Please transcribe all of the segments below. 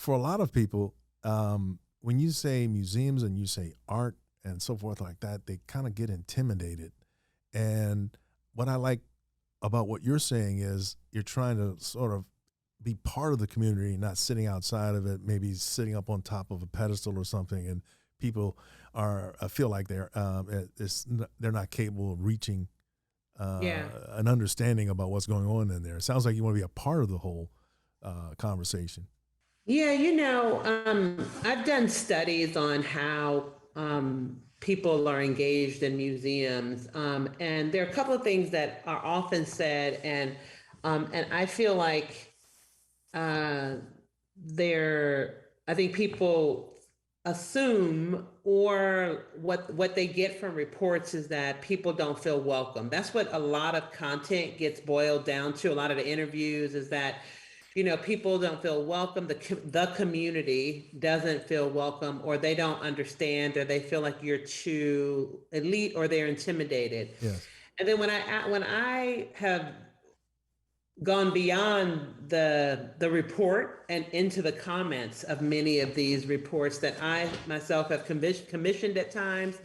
for a lot of people, when you say museums and you say art and so forth like that, they kind of get intimidated. And what I like about what you're saying is you're trying to sort of be part of the community, not sitting outside of it, maybe sitting up on top of a pedestal or something, and people feel like they're not capable of reaching Yeah. an understanding about what's going on in there. It sounds like you want to be a part of the whole conversation. Yeah, I've done studies on how people are engaged in museums, and there are a couple of things that are often said, and I feel like uh, I think people assume, or what they get from reports is that people don't feel welcome. That's what a lot of content gets boiled down to. A lot of the interviews is that people don't feel welcome. The community doesn't feel welcome, or they don't understand, or they feel like you're too elite, or they're intimidated. Yes. And then when I have gone beyond the report and into the comments of many of these reports that I myself have commissioned at times,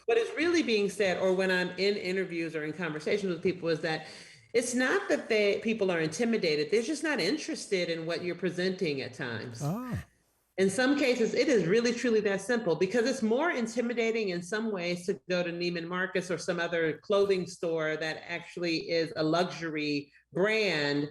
what is really being said, or when I'm in interviews or in conversations with people, is that it's not that people are intimidated. They're just not interested in what you're presenting at times. Ah. In some cases, it is really, truly that simple, because it's more intimidating in some ways to go to Neiman Marcus or some other clothing store that actually is a luxury brand,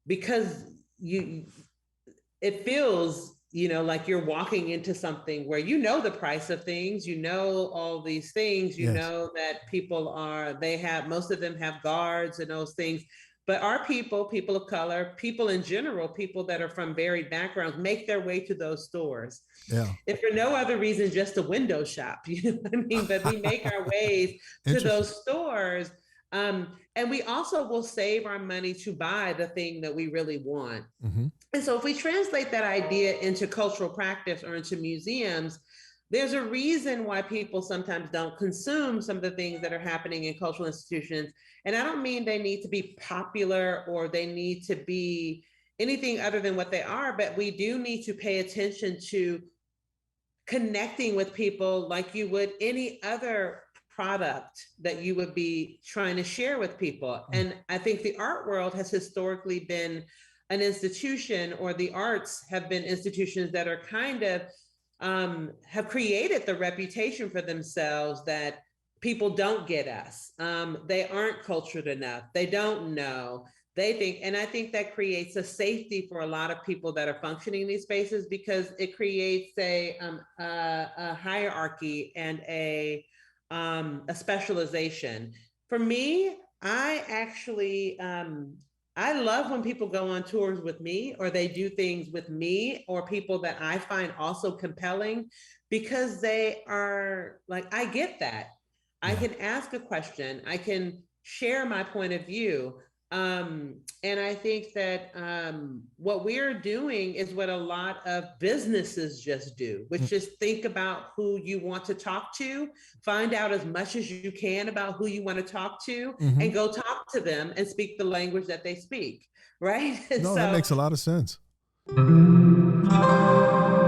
because it feels, like you're walking into something where the price of things, all these things, Yes. that most of them have guards and those things. But our people of color, people in general, people that are from varied backgrounds, make their way to those stores. Yeah. If for no other reason, just to window shop, you know what I mean? But we make our ways to those stores. And we also will save our money to buy the thing that we really want. And so if we translate that idea into cultural practice or into museums, there's a reason why people sometimes don't consume some of the things that are happening in cultural institutions. And I don't mean they need to be popular or they need to be anything other than what they are, but we do need to pay attention to connecting with people like you would any other product that you would be trying to share with people. And I think the art world has historically been an institution, or the arts have been institutions that are kind of have created the reputation for themselves that people don't get us. They aren't cultured enough. They don't know. They think, and I think that creates a safety for a lot of people that are functioning in these spaces, because it creates a hierarchy and a specialization. For me, I actually I love when people go on tours with me, or they do things with me, or people that I find also compelling, because they are like, I get that. Yeah. I can ask a question. I can share my point of view. And I think that what we're doing is what a lot of businesses just do, which is think about who you want to talk to, find out as much as you can about who you want to talk to, and go talk to them and speak the language that they speak, right? No, that makes a lot of sense. So, that makes a lot of sense. So, what we're doing is what a lot of businesses just do, which is think about who you want to talk to, find out as much as you can about who you want to talk to, and go talk to them and speak the language that they speak, right? So, that makes a lot of sense.